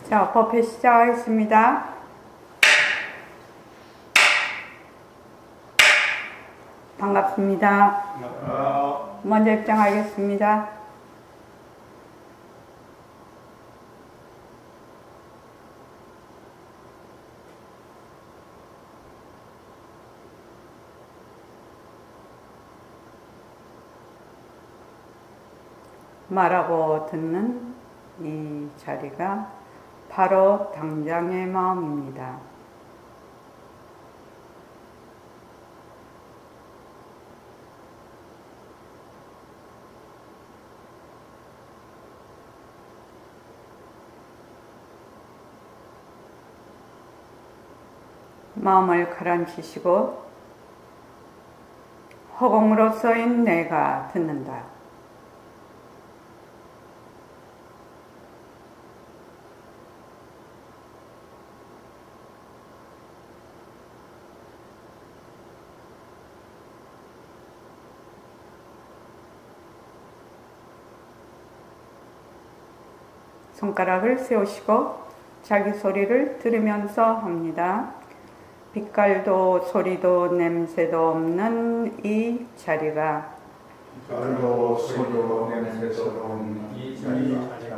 자, 법회 시작하겠습니다. 반갑습니다. 먼저 입장하겠습니다. 말하고 듣는 이 자리가 바로 당장의 마음입니다. 마음을 가라앉히시고 허공으로 써인 내가 듣는다. 손가락을 세우시고 자기 소리를 들으면서 합니다. 빛깔도 소리도 냄새도 없는 이 자리가 빛깔도 소리도 냄새도 없는 이 자리가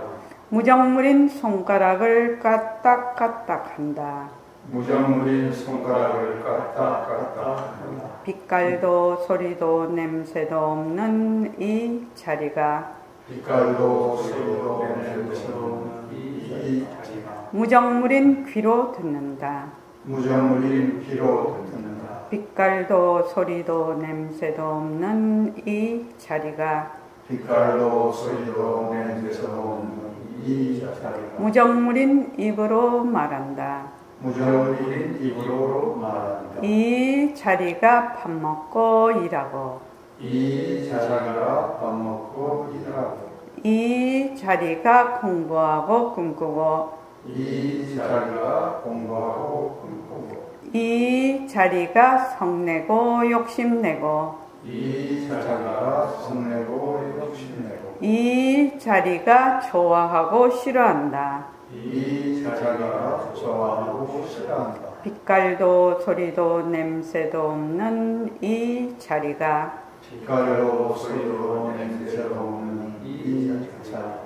무정물인 손가락을 까딱까딱 한다. 무정물인 손가락을 까딱까딱 한다. 빛깔도 소리도 냄새도 없는 이 자리가 빛깔도 소리도 냄새도 없는 이 자리가 무정물인 귀로 듣는다. 무정물인 귀로 듣는다. 빛깔도 소리도 냄새도 없는 이 자리가 빛깔도 소리도 냄새도 없는 이 자리가 무정물인 입으로 말한다. 무정물인 입으로 말한다. 이 자리가 밥 먹고 일하고 이 자리가 밥 먹고 일하고 이 자리가 공부하고 꿈꾸고 이 자리가 공부하고 꿈꾸고 이 자리가 성내고 욕심내고 이 자리가 성내고 욕심내고 이 자리가 좋아하고 싫어한다. 이 자리가 좋아하고 싫어한다. 빛깔도 소리도 냄새도 없는 이 자리가 빛깔도 소리도 냄새도 없는 이 자리가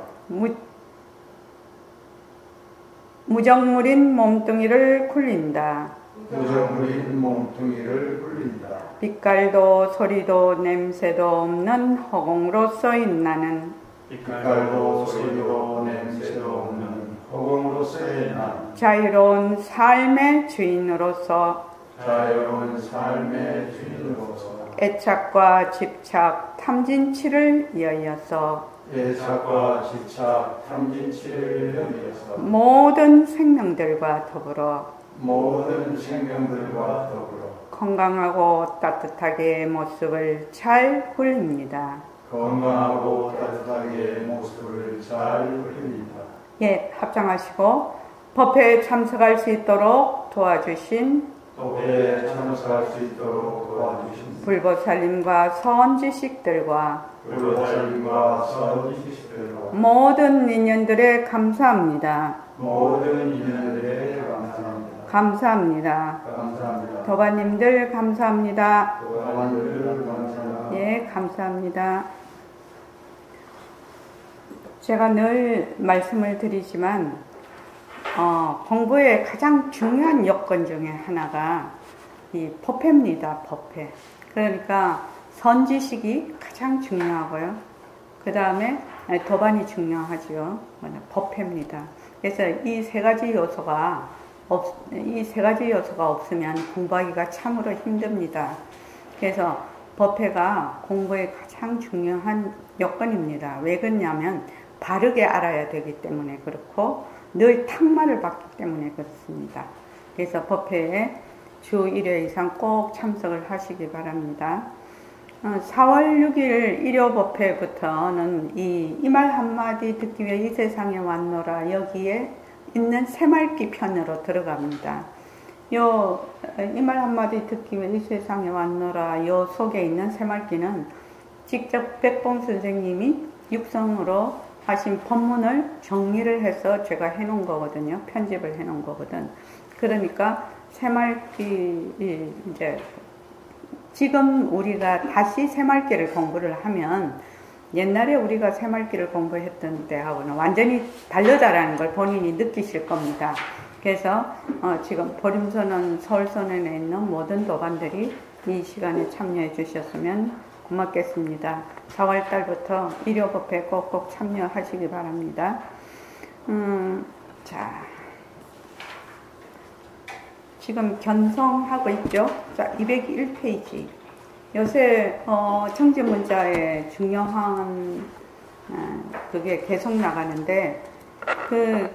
무정물인 몸뚱이를 굴린다. 무정물인 몸뚱이를 굴린다. 빛깔도 소리도 냄새도 없는 허공으로 써인 나는 빛깔도 소리도 냄새도 없는 허공으로서의 난 자유로운 삶의 주인으로서 자유로운 삶의 주인으로서 애착과 집착, 탐진치를 이어서 애착과 집착, 탐진치를 위해서 모든 생명들과 더불어 모든 생명들과 더불어 건강하고 따뜻하게 모습을 잘 굴립니다. 건강하고 따뜻하게 모습을 잘 굴립니다. 예, 합장하시고 법회에 참석할 수 있도록 도와주신 법회에 참석할 수 있도록 도와주신 불보살님과 선지식들과 불보살님과 선지식들과 모든 인연들에 감사합니다. 모든 인연들에 감사합니다. 감사합니다. 감사합니다. 도반님들 감사합니다. 도반님들 감사합니다. 예, 감사합니다. 제가 늘 말씀을 드리지만 공부의 가장 중요한 요건 중에 하나가 이 법회입니다. 법회. 그러니까 선지식이 가장 중요하고요. 그 다음에 도반이 중요하죠. 법회입니다. 그래서 이 세 가지 요소가 없으면 공부하기가 참으로 힘듭니다. 그래서 법회가 공부의 가장 중요한 요건입니다. 왜 그러냐면 바르게 알아야 되기 때문에 그렇고 늘 탁말을 받기 때문에 그렇습니다. 그래서 법회에 주 1회 이상 꼭 참석을 하시기 바랍니다. 4월 6일 일요법회부터는 이 말 한마디 듣기 위해 이 세상에 왔노라 여기에 있는 새말기 편으로 들어갑니다. 이 말 한마디 듣기 위해 이 세상에 왔노라 요 속에 있는 새말기는 직접 백봉 선생님이 육성으로 하신 법문을 정리를 해서 제가 해놓은 거거든요. 편집을 해놓은 거거든. 그러니까 새말기 이제 지금 우리가 다시 새말기를 공부를 하면 옛날에 우리가 새말기를 공부했던 때하고는 완전히 다르다라는 걸 본인이 느끼실 겁니다. 그래서 지금 보림선언 서울선언에 있는 모든 도반들이 이 시간에 참여해 주셨으면 고맙겠습니다. 4월달부터 일요법회 꼭꼭 참여하시기 바랍니다. 자, 지금 견성하고 있죠? 자, 201페이지. 요새 청지문자에 중요한 그게 계속 나가는데 그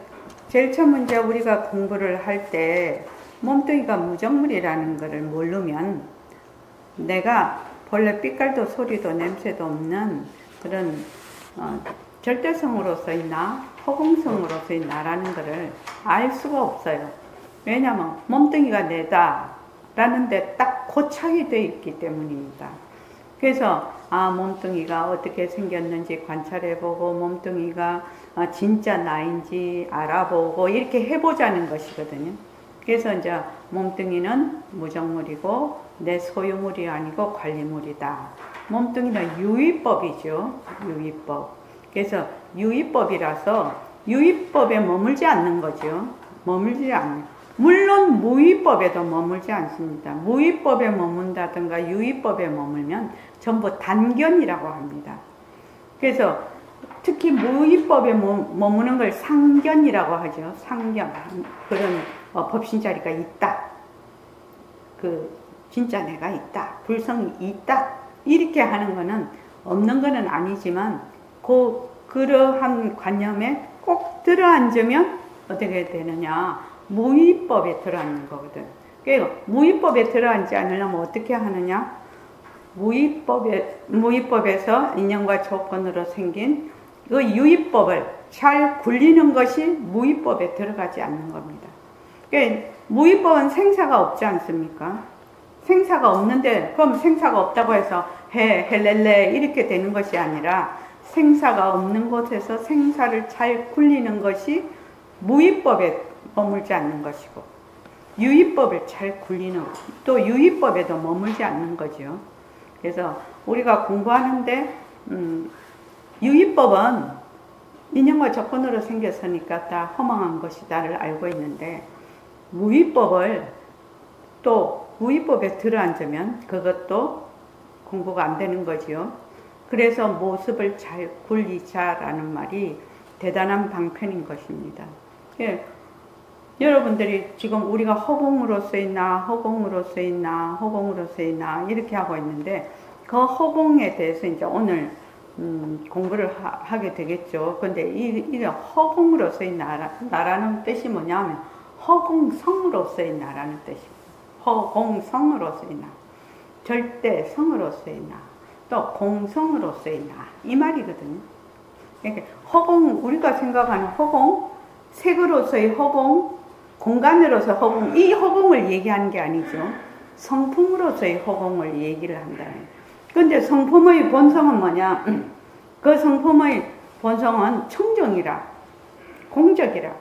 제일 첫 문제 우리가 공부를 할 때 몸뚱이가 무정물이라는 것을 모르면 내가 본래 빛깔도 소리도 냄새도 없는 그런 절대성으로서의 나, 허공성으로서의 나라는 것을 알 수가 없어요. 왜냐하면 몸뚱이가 내다 라는 데 딱 고착이 되어 있기 때문입니다. 그래서 몸뚱이가 어떻게 생겼는지 관찰해보고 몸뚱이가 진짜 나인지 알아보고 이렇게 해보자는 것이거든요. 그래서 이제 몸뚱이는 무정물이고 내 소유물이 아니고 관리물이다. 몸뚱이는 유의법이죠. 유의법. 그래서 유의법이라서 유의법에 머물지 않는 거죠. 머물지 않는. 물론 무의법에도 머물지 않습니다. 무의법에 머문다든가 유의법에 머물면 전부 단견이라고 합니다. 그래서 특히 무의법에 머무는 걸 상견이라고 하죠. 상견. 그런 법신자리가 있다. 진짜 내가 있다. 불성이 있다. 이렇게 하는 거는 없는 거는 아니지만 그러한 관념에 꼭 들어앉으면 어떻게 되느냐. 무의법에 들어앉는 거거든. 그러니까 무의법에 들어앉지 않으려면 어떻게 하느냐? 무의법에서 인연과 조건으로 생긴 그 유의법을 잘 굴리는 것이 무의법에 들어가지 않는 겁니다. 그러니까 무의법은 생사가 없지 않습니까? 생사가 없는데 그럼 생사가 없다고 해서 헬렐레 이렇게 되는 것이 아니라 생사가 없는 곳에서 생사를 잘 굴리는 것이 무의법에 머물지 않는 것이고 유의법을 잘 굴리는 또 유의법에도 머물지 않는 거죠. 그래서 우리가 공부하는데 유의법은 인연과 조건으로 생겼으니까 다 허망한 것이다를 알고 있는데 무의법을 또 무의법에 들어앉으면 그것도 공부가 안 되는 거지요. 그래서 모습을 잘 굴리자라는 말이 대단한 방편인 것입니다. 예. 여러분들이 지금 우리가 허공으로서의 나, 허공으로서의 나, 허공으로서의 나 이렇게 하고 있는데 그 허공에 대해서 이제 오늘 공부를 하게 되겠죠. 근데 이 허공으로서의 나라는 뜻이 뭐냐면 허공성으로서의 나라는 뜻입니다. 허공성으로서의 나, 절대성으로서의 나, 또 공성으로서의 나 이 말이거든요. 그러니까 우리가 생각하는 허공, 색으로서의 허공, 공간으로서 허공, 이 허공을 얘기하는 게 아니죠. 성품으로서의 허공을 얘기를 한다는. 근데 성품의 본성은 뭐냐? 그 성품의 본성은 청정이라, 공적이라,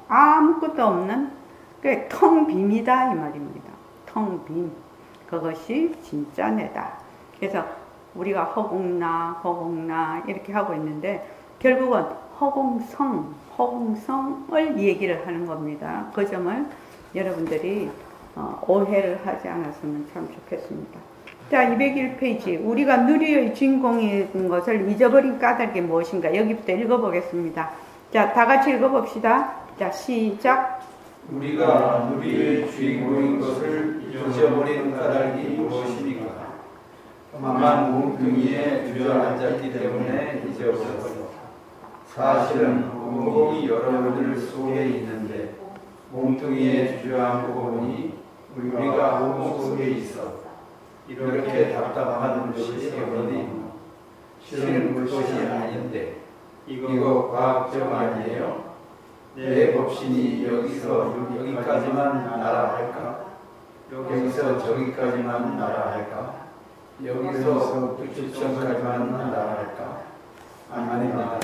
아무것도 없는 텅 빔이다 이 말입니다. 텅 빔. 그것이 진짜 내다. 그래서 우리가 허공나 이렇게 하고 있는데 결국은 허공성을 얘기를 하는 겁니다. 그 점을 여러분들이 오해를 하지 않았으면 참 좋겠습니다. 자, 201페이지. 우리가 누리의 주인공인 것을 잊어버린 까닭이 무엇인가? 여기부터 읽어보겠습니다. 자, 다 같이 읽어봅시다. 자, 시작. 우리가 누리의 주인공인 것을 잊어버린 까닭이 무엇입니까? 험한 몸뚱이에 주저앉았기 때문에 잊어버렸다. 사실은 몸이 여러분들 속에 있는데 몸뚱이에 주저앉고 보니 우리가 몸 속에 있어 이렇게 답답한 것이 어디 실은 것이 아닌데 이거 과학적 아니에요? 내 법신이 여기서 여기까지만 날아갈까? 여기서 저기까지만 날아갈까? 여기서 부처천까지만 날아갈까? 아닙니다.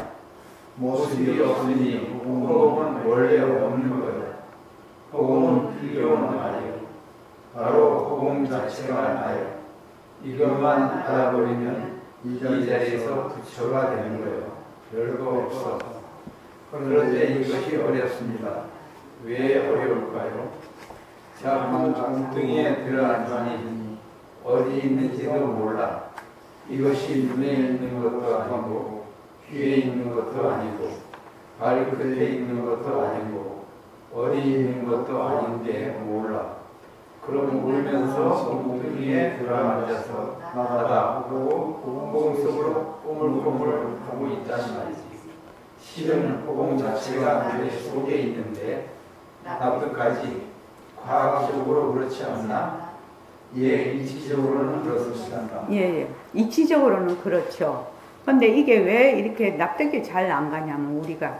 모습이 없으니 허공은 원래 없는 거요. 허공은 필요는 아니요. 바로 허공 자체가 나요. 이것만 알아버리면 이 자리에서 부처가 되는 거예요. 별거 없어. 그런데 이것이 어렵습니다. 왜 어려울까요? 자꾸 엉뚱이에 들어앉으니 어디 있는지도 몰라. 이것이 눈에 있는 것도 아니고 귀에 있는 것도 아니고 발끝에 있는 것도 아니고 어디 있는 것도 아닌데 몰라. 그럼 울면서 엉뚱이에 들어앉아서 나다 보고 허공 속으로 꼬물꼬물 하고 있다는 말이지. 실은 허공 자체가 내 속에 있는데 납득하지. 과학적으로 그렇지 않나? 예, 이치적으로는 그렇습니다. 예. 이치적으로는 그렇죠. 근데 이게 왜 이렇게 납득이 잘 안 가냐면 우리가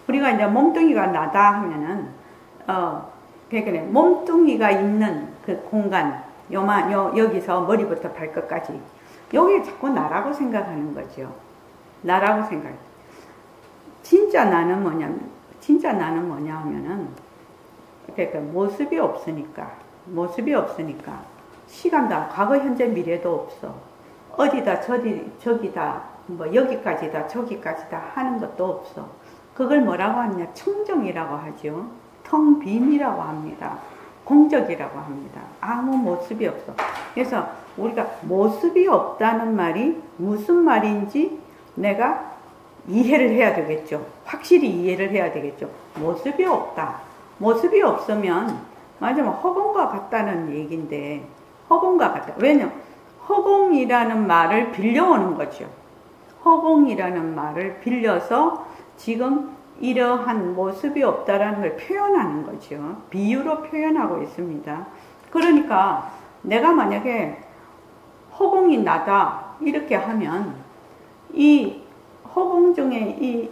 이제 몸뚱이가 나다 하면은 그러니까 몸뚱이가 있는 그 공간 여기서 머리부터 발끝까지 여기 자꾸 나라고 생각하는 거죠. 나라고 생각. 진짜 나는 뭐냐 하면은 그러니까 모습이 없으니까 시간다 과거 현재 미래도 없어. 어디다 저기다 뭐 여기까지다 저기까지다 하는 것도 없어. 그걸 뭐라고 하느냐 청정이라고 하죠. 텅 빈이라고 합니다. 공적이라고 합니다. 아무 모습이 없어. 그래서 우리가 모습이 없다는 말이 무슨 말인지 내가 이해를 해야 되겠죠. 확실히 이해를 해야 되겠죠. 모습이 없다. 모습이 없으면 맞으면 허공과 같다는 얘기인데 허공과 같다. 왜냐면 허공이라는 말을 빌려오는 거죠. 허공이라는 말을 빌려서 지금 이러한 모습이 없다라는 걸 표현하는 거죠. 비유로 표현하고 있습니다. 그러니까 내가 만약에 허공이 나다 이렇게 하면 이 허공 중에 이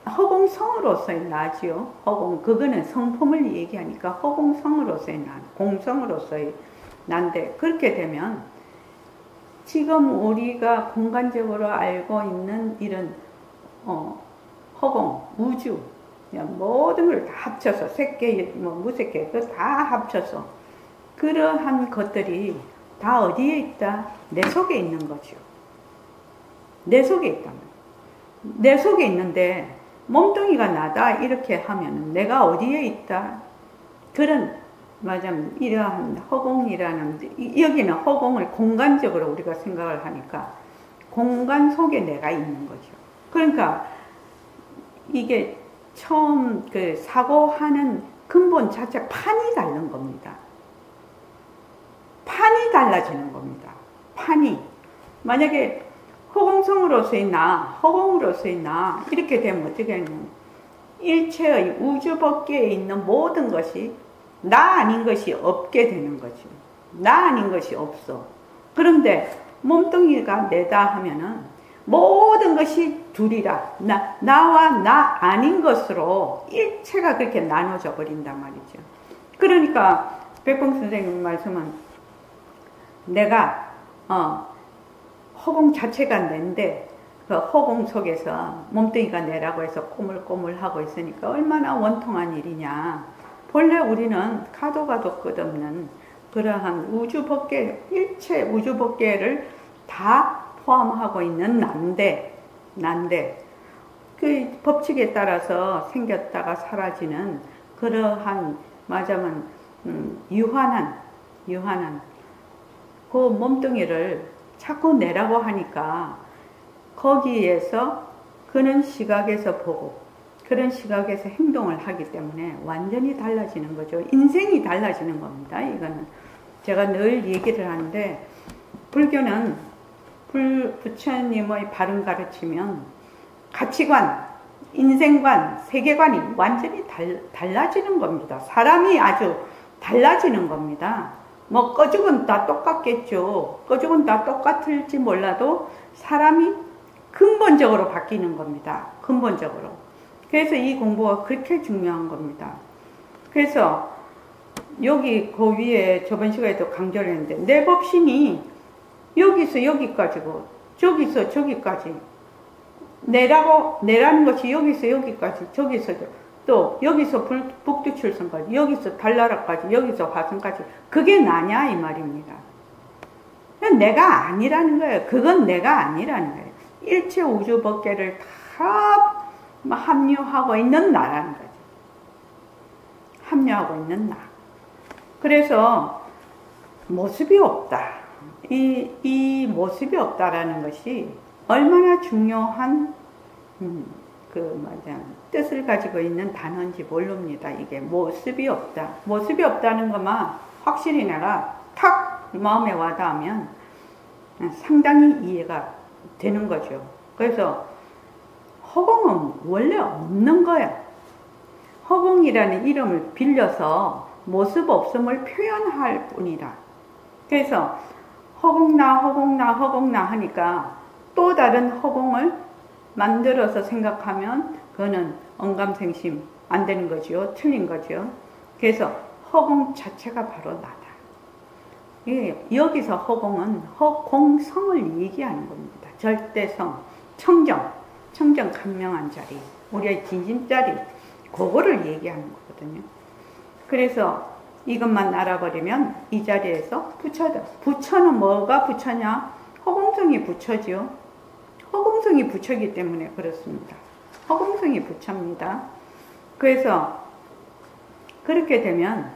허공성으로서의 나지요. 허공 그거는 성품을 얘기하니까 허공성으로서의 나, 공성으로서의 난데 그렇게 되면 지금 우리가 공간적으로 알고 있는 이런 허공, 우주 모든 걸 다 합쳐서 색계, 무색계 그거 다 합쳐서 그러한 것들이 다 어디에 있다? 내 속에 있는 거죠. 내 속에 있다. 내 속에 있는데 몸뚱이가 나다 이렇게 하면 내가 어디에 있다? 그런 맞으면 이러한 허공이라는 여기는 허공을 공간적으로 우리가 생각을 하니까 공간 속에 내가 있는 거죠. 그러니까 이게 처음 그 사고하는 근본 자체 판이 다른 겁니다. 판이 달라지는 겁니다. 판이 만약에 허공성으로서의 나, 허공으로서의 나 이렇게 되면 어떻게 하냐면 일체의 우주 밖에 있는 모든 것이 나 아닌 것이 없게 되는 거죠. 나 아닌 것이 없어. 그런데 몸뚱이가 내다 하면은 모든 것이 둘이라 나와 나 아닌 것으로 일체가 그렇게 나눠져 버린단 말이죠. 그러니까 백봉 선생님 말씀은 내가 허공 자체가 내인데 그 허공 속에서 몸뚱이가 내라고 해서 꼬물꼬물하고 있으니까 얼마나 원통한 일이냐. 본래 우리는 가도 끝없는 그러한 우주 법계, 일체 우주 법계를 다 포함하고 있는 난데 그 법칙에 따라서 생겼다가 사라지는 그러한 맞으면 유한한 그 몸뚱이를 자꾸 내라고 하니까 거기에서 그런 시각에서 보고 그런 시각에서 행동을 하기 때문에 완전히 달라지는 거죠. 인생이 달라지는 겁니다. 이거는 제가 늘 얘기를 하는데 불교는 부처님의 바른 가르치면 가치관, 인생관, 세계관이 완전히 달라지는 겁니다. 사람이 아주 달라지는 겁니다. 뭐 꺼죽은 다 똑같겠죠. 꺼죽은 다 똑같을지 몰라도 사람이 근본적으로 바뀌는 겁니다. 근본적으로. 그래서 이 공부가 그렇게 중요한 겁니다. 그래서 여기 그 위에 저번 시간에도 강조를 했는데 내 법신이 여기서 여기까지고 저기서 저기까지 내라는 것이 여기서 여기까지, 저기서 또 여기서 북두칠성까지, 여기서 달나라까지, 여기서 화성까지, 그게 나냐 이 말입니다. 내가 아니라는 거예요. 그건 내가 아니라는 거예요. 일체 우주 법계를 다 합류하고 있는 나라는 거죠. 합류하고 있는 나. 그래서 모습이 없다. 이 모습이 없다라는 것이 얼마나 중요한 뜻을 가지고 있는 단어인지 모릅니다. 이게 모습이 없다. 모습이 없다는 것만 확실히 내가 탁 마음에 와닿으면 상당히 이해가 되는 거죠. 그래서 허공은 원래 없는 거야. 허공이라는 이름을 빌려서 모습 없음을 표현할 뿐이다. 그래서 허공나 하니까 또 다른 허공을 만들어서 생각하면 그거는 언감생심 안 되는 거죠. 틀린 거죠. 그래서 허공 자체가 바로 나다. 여기서 허공은 허공성을 얘기하는 겁니다. 절대성, 청정 간명한 자리, 우리의 진심자리, 그거를 얘기하는 거거든요. 그래서 이것만 알아버리면 이 자리에서 부처다. 부처는 뭐가 부처냐? 허공성이 부처죠. 허공성이 부처이기 때문에 그렇습니다. 허공성이 부처입니다. 그래서 그렇게 되면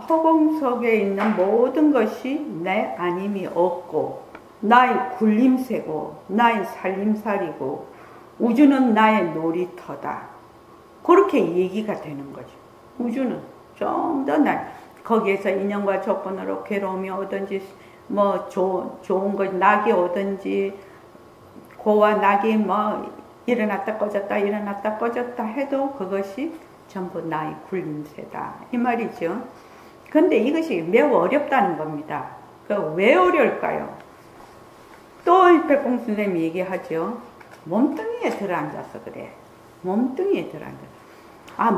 허공 속에 있는 모든 것이 내 아님이 없고 나의 굴림새고 나의 살림살이고 우주는 나의 놀이터다. 그렇게 얘기가 되는 거죠. 우주는 좀 더 거기에서 인연과 조건으로 괴로움이 오든지 좋은 것 낙이 오든지 고와 낙이 일어났다 꺼졌다 해도 그것이 전부 나의 굴림새다. 이 말이죠. 근데 이것이 매우 어렵다는 겁니다. 왜 어려울까요? 또 백공 선생님이 얘기하죠. 몸뚱이에 들어앉아서 그래. 몸뚱이에 들어앉아서.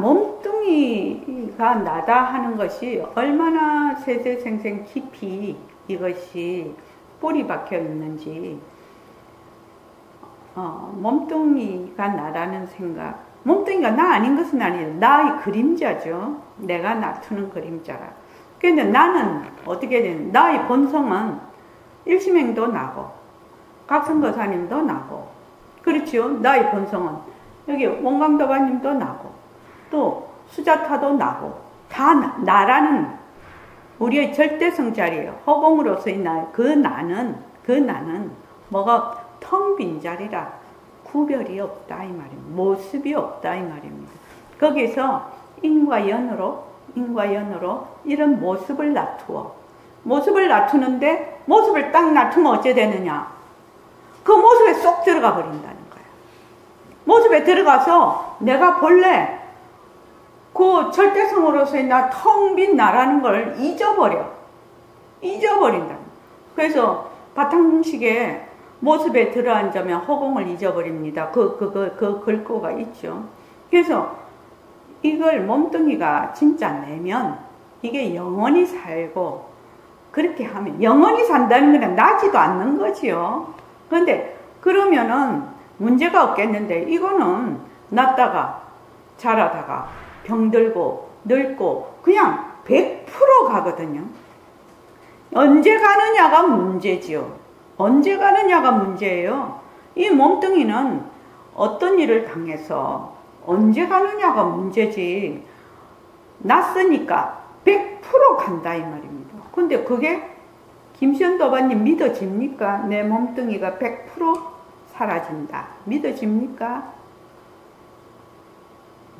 몸뚱이가 나다 하는 것이 얼마나 세세생생 깊이 이것이 뿌리 박혀 있는지, 몸뚱이가 나라는 생각, 몸뚱이가 나 아닌 것은 아니에요. 나의 그림자죠. 내가 나투는 그림자라. 그런데 나는 어떻게 되는, 나의 본성은 일심행도 나고, 각성거사님도 나고, 그렇지요. 나의 본성은 여기 원광도바님도 나고, 또 수자타도 나고, 다 나라는 우리의 절대성 자리예요. 허공으로서의 나, 그 나는 뭐가 텅 빈 자리라 구별이 없다 이 말입니다. 모습이 없다 이 말입니다. 거기서 인과 연으로 이런 모습을 놔두는데 모습을 딱 놔두면 어째 되느냐? 그 모습에 쏙 들어가 버린다는 거예요. 모습에 들어가서 내가 본래 그 절대성으로서의 나 텅 빈 나라는 걸 잊어버린다. 그래서 바탕식에 모습에 들어앉으면 허공을 잊어버립니다. 그 글거가 있죠. 그래서 이걸 몸뚱이가 진짜 내면 이게 영원히 살고, 그렇게 하면 영원히 산다는 건 나지도 않는 거지요. 그런데 그러면은 문제가 없겠는데, 이거는 낳다가 자라다가 병들고 늙고 그냥 100% 가거든요. 언제 가느냐가 문제지요. 언제 가느냐가 문제예요. 이 몸뚱이는 어떤 일을 당해서 언제 가느냐가 문제지, 났으니까 100% 간다 이 말입니다. 근데 그게 김시현도바님 믿어집니까? 내 몸뚱이가 100% 사라진다. 믿어집니까?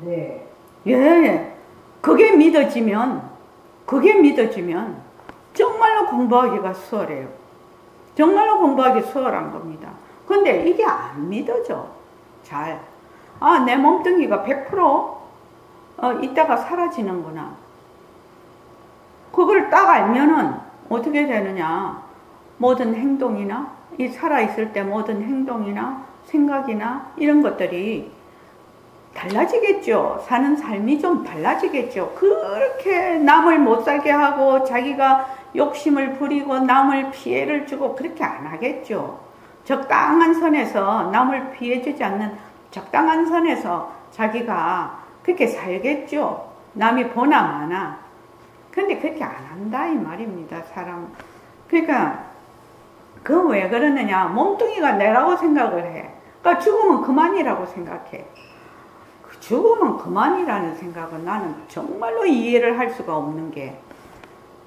네. 예. 그게 믿어지면 정말로 공부하기가 수월해요. 정말로 공부하기 수월한 겁니다. 근데 이게 안 믿어져. 잘. 내 몸뚱이가 100% 있다가 사라지는구나. 그걸 딱 알면은 어떻게 되느냐. 모든 행동이나, 이 살아있을 때 모든 행동이나 생각이나 이런 것들이 달라지겠죠. 사는 삶이 좀 달라지겠죠. 그렇게 남을 못 살게 하고 자기가 욕심을 부리고 남을 피해를 주고 그렇게 안 하겠죠. 적당한 선에서 남을 피해주지 않는 적당한 선에서 자기가 그렇게 살겠죠. 남이 보나 마나. 근데 그렇게 안 한다 이 말입니다. 사람. 그러니까 그 왜 그러느냐. 몸뚱이가 내라고 생각을 해. 그러니까 죽으면 그만이라고 생각해. 죽으면 그만이라는 생각은 나는 정말로 이해를 할 수가 없는 게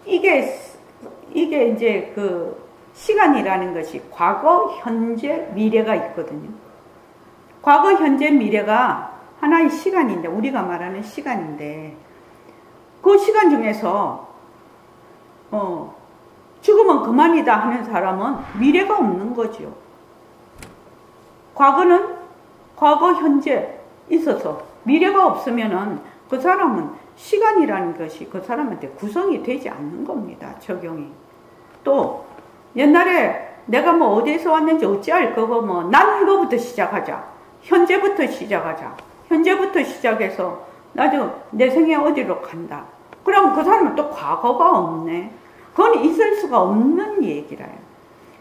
이게 이제 그 시간이라는 것이 과거, 현재, 미래가 있거든요. 과거, 현재, 미래가 하나의 시간인데 우리가 말하는 시간인데 그 시간 중에서 죽으면 그만이다 하는 사람은 미래가 없는 거죠. 과거는 과거, 현재 있어서 미래가 없으면은 그 사람은 시간이라는 것이 그 사람한테 구성이 되지 않는 겁니다. 적용이. 또 옛날에 내가 뭐 어디에서 왔는지 어찌할 거고 뭐 난 이거부터 시작하자. 현재부터 시작하자. 현재부터 시작해서 나도 내 생에 어디로 간다. 그럼 그 사람은 또 과거가 없네. 그건 있을 수가 없는 얘기라요.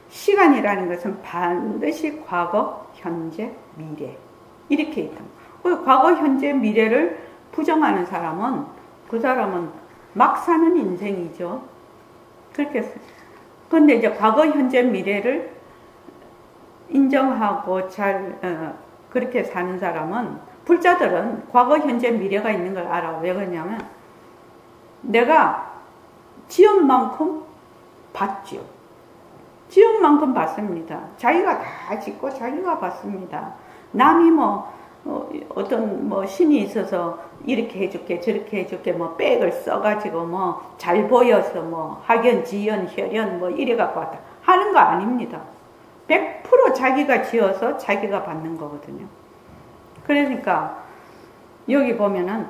시간이라는 것은 반드시 과거, 현재, 미래 이렇게 있다. 과거, 현재, 미래를 부정하는 사람은 그 사람은 막 사는 인생이죠. 그렇게. 그런데 이제 과거, 현재, 미래를 인정하고 그렇게 사는 사람은 불자들은 과거, 현재, 미래가 있는 걸 알아. 왜 그러냐면 내가 지은 만큼 받죠. 지은 만큼 받습니다. 자기가 다 짓고 자기가 받습니다. 남이 어떤 신이 있어서 이렇게 해줄게 저렇게 해줄게 백을 써가지고 잘 보여서 학연 지연 혈연 이래갖고 왔다 하는 거 아닙니다. 100% 자기가 지어서 자기가 받는 거거든요. 그러니까 여기 보면은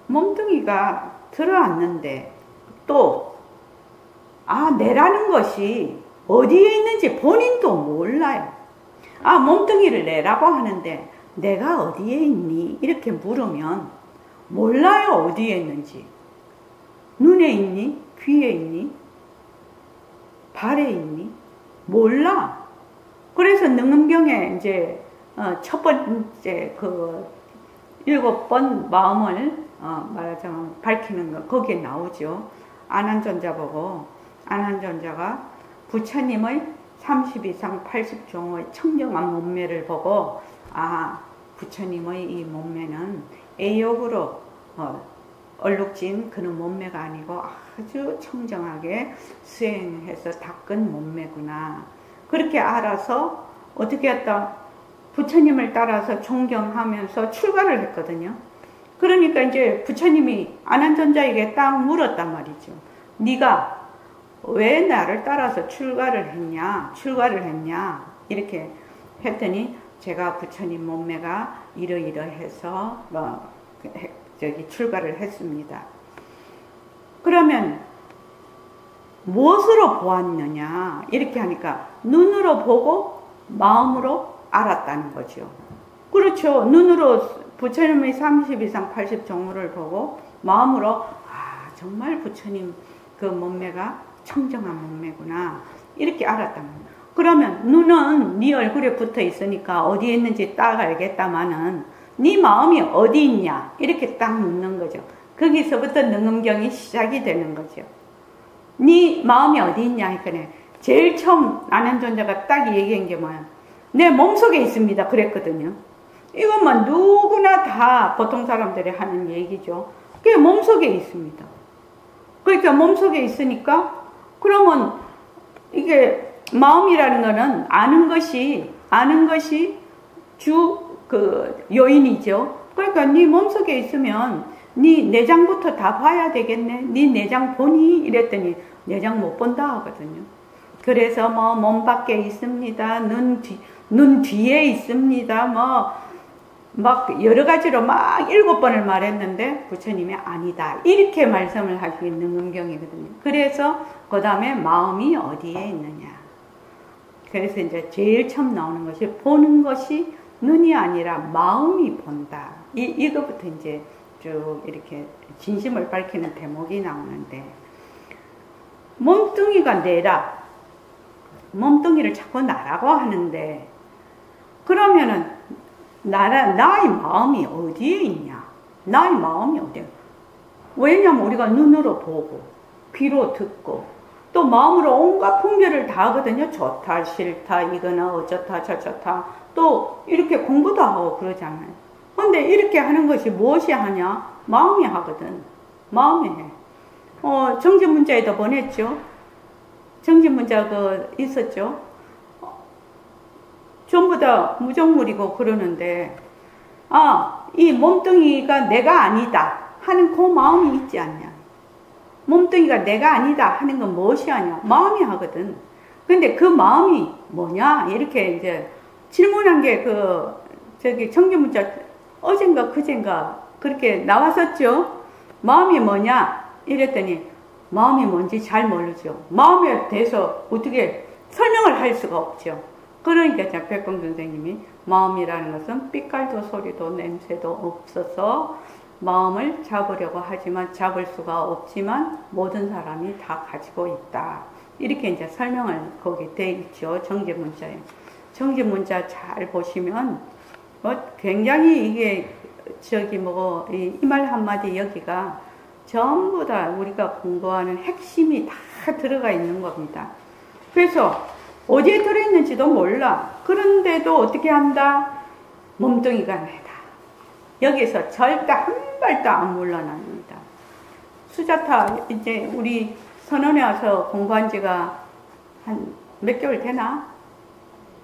몸뚱이가 들어왔는데 또 내라는 것이 어디에 있는지 본인도 몰라요. 몸뚱이를 내라고 하는데 내가 어디에 있니? 이렇게 물으면 몰라요. 어디에 있는지. 눈에 있니? 귀에 있니? 발에 있니? 몰라. 그래서 능음경에 이제 첫 번째 그 7번 마음을 말하자면 밝히는 거 거기에 나오죠. 안한존자 보고 안한존자가 부처님의 30 이상 80종의 청정한 몸매를 보고 부처님의 이 몸매는 애욕으로 얼룩진 그런 몸매가 아니고 아주 청정하게 수행해서 닦은 몸매구나. 그렇게 알아서 어떻게 했다? 부처님을 따라서 존경하면서 출가를 했거든요. 그러니까 이제 부처님이 안한존자에게 딱 물었단 말이죠. 네가 왜 나를 따라서 출가를 했냐? 이렇게 했더니 제가 부처님 몸매가 이러이러해서 출가를 했습니다. 그러면 무엇으로 보았느냐? 이렇게 하니까 눈으로 보고 마음으로 알았다는 거죠. 그렇죠. 눈으로 부처님의 30 이상 80종호를 보고 마음으로 정말 부처님 그 몸매가 청정한 몸매구나. 이렇게 알았단 말이야. 그러면 눈은 네 얼굴에 붙어 있으니까 어디에 있는지 딱 알겠다마는 네 마음이 어디 있냐? 이렇게 딱 묻는 거죠. 거기서부터 능음경이 시작이 되는 거죠. 네 마음이 어디 있냐? 그러니까 제일 처음 안한존자가 딱 얘기한 게 뭐야? 내 몸속에 있습니다. 그랬거든요. 이것만 누구나 다 보통 사람들이 하는 얘기죠. 그게 몸속에 있습니다. 그러니까 몸속에 있으니까 그러면 이게 마음이라는 거는 아는 것이 요인이죠. 그러니까 네 몸속에 있으면 네 내장부터 다 봐야 되겠네. 네 내장 보니? 이랬더니 내장 못 본다 하거든요. 그래서 몸 밖에 있습니다. 눈 뒤에 있습니다. 막 여러 가지로 막 7번을 말했는데 부처님이 아니다. 이렇게 말씀을 하시는 능음경이거든요. 그래서 그 다음에 마음이 어디에 있느냐. 그래서 이제 제일 처음 나오는 것이 보는 것이 눈이 아니라 마음이 본다. 이거부터 이제 쭉 이렇게 진심을 밝히는 대목이 나오는데, 몸뚱이가 내라. 몸뚱이를 자꾸 나라고 하는데, 그러면은 나의 마음이 어디에 있냐? 나의 마음이 어디에? 왜냐면 우리가 눈으로 보고 귀로 듣고 또 마음으로 온갖 분별을 다 하거든요. 좋다 싫다 이거나 어쩌다 저쩌다 또 이렇게 공부도 하고 그러잖아요. 근데 이렇게 하는 것이 무엇이 하냐? 마음이 하거든. 마음이 해. 정지문자에도 보냈죠. 정지문자 있었죠. 전부 다 무정물이고 그러는데, 이 몸뚱이가 내가 아니다 하는 그 마음이 있지 않냐. 몸뚱이가 내가 아니다 하는 건 무엇이 하냐? 마음이 하거든. 근데 그 마음이 뭐냐? 이렇게 이제 질문한 게 정지문자 어젠가 그젠가 그렇게 나왔었죠. 마음이 뭐냐? 이랬더니 마음이 뭔지 잘 모르죠. 마음에 대해서 어떻게 설명을 할 수가 없죠. 그러니까 백봉 선생님이 마음이라는 것은 빛깔도 소리도 냄새도 없어서 마음을 잡으려고 하지만 잡을 수가 없지만 모든 사람이 다 가지고 있다. 이렇게 이제 설명을 거기 돼 있죠. 정제문자에. 정제문자 잘 보시면 굉장히 이게 이 말 한마디 여기가 전부 다 우리가 공부하는 핵심이 다 들어가 있는 겁니다. 그래서 어디에 들어있는지도 몰라. 그런데도 어떻게 한다? 몸뚱이가 내다. 여기서 절대 한 발도 안 물러납니다. 수자타 이제 우리 선원에 와서 공부한 지가 한 몇 개월 되나?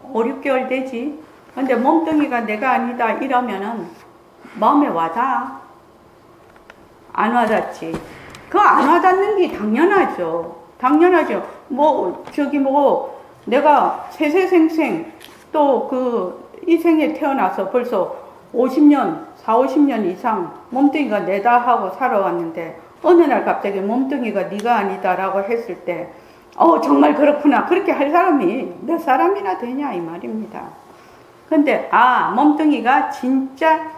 5, 6개월 되지. 근데 몸뚱이가 내가 아니다 이러면은 마음에 와닿아? 안 와닿지. 그 안 와닿는 게 당연하죠. 당연하죠. 내가 세세생생 또 이 생에 태어나서 벌써 50년, 50년 이상 몸뚱이가 내다 하고 살아왔는데 어느 날 갑자기 몸뚱이가 네가 아니다라고 했을 때 정말 그렇구나. 그렇게 할 사람이 몇 사람이나 되냐 이 말입니다. 근데 몸뚱이가 진짜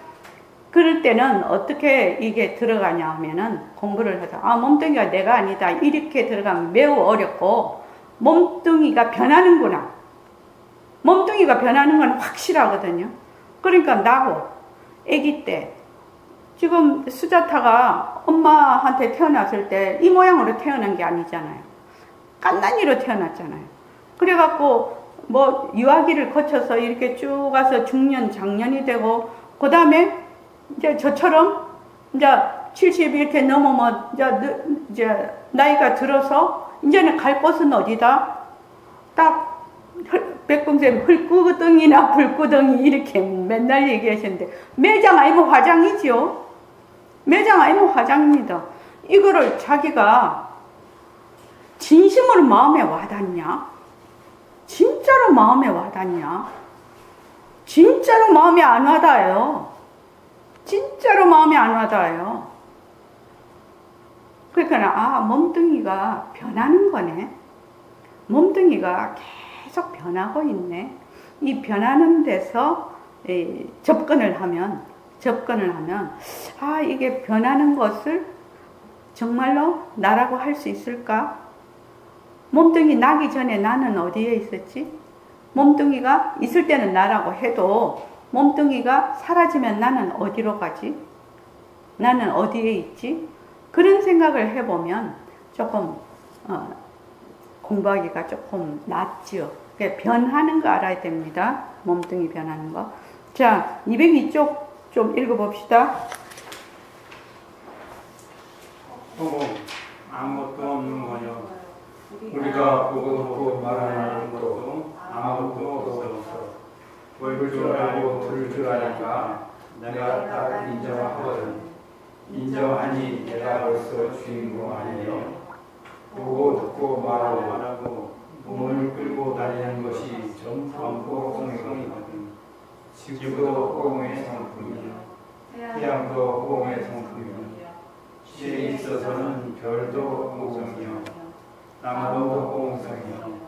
그럴 때는 어떻게 이게 들어가냐 하면은 공부를 해서 몸뚱이가 내가 아니다 이렇게 들어가면 매우 어렵고 몸뚱이가 변하는구나. 몸뚱이가 변하는 건 확실하거든요. 그러니까 나고 아기 때 지금 수자타가 엄마한테 태어났을 때 이 모양으로 태어난 게 아니잖아요. 갓난이로 태어났잖아요. 그래갖고 유아기를 거쳐서 이렇게 쭉 가서 중년, 장년이 되고 그 다음에 이제 저처럼 이제 70 이렇게 넘으면 이제 나이가 들어서 이제는 갈 곳은 어디다? 딱 백봉쌤 흙구덩이나 불구덩이 이렇게 맨날 얘기하시는데 매장 아니면 화장이지요. 매장 아니면 화장입니다. 이거를 자기가 진심으로 마음에 와닿냐? 진짜로 마음에 와닿냐? 진짜로 마음에 안 와닿아요. 진짜로 마음에 안 와닿아요. 그러니까 몸뚱이가 변하는 거네. 몸뚱이가 계속 변하고 있네. 이 변하는 데서 접근을 하면 이게 변하는 것을 정말로 나라고 할 수 있을까? 몸뚱이 나기 전에 나는 어디에 있었지? 몸뚱이가 있을 때는 나라고 해도 몸뚱이가 사라지면 나는 어디로 가지? 나는 어디에 있지? 그런 생각을 해보면 조금 공부하기가 조금 낫죠. 변하는 거 알아야 됩니다. 몸뚱이 변하는 거. 자, 202쪽 좀 읽어봅시다. 아무것도 없는 거요. 우리가 보고 듣고 말하는 것도 아무것도 없어. 볼 줄 알고 들을 줄 아니까 내가 딱 인정하거든. 인정하니 내가 벌써 주인공 아니에요. 보고 듣고 말하고 몸을 끌고 다니는 것이 전부 허공이거든. 지구도 허공의 상품이야. 태양도 허공의 상품이야. 시에 있어서는 별도 허공성이요. 나무도 허공성이요.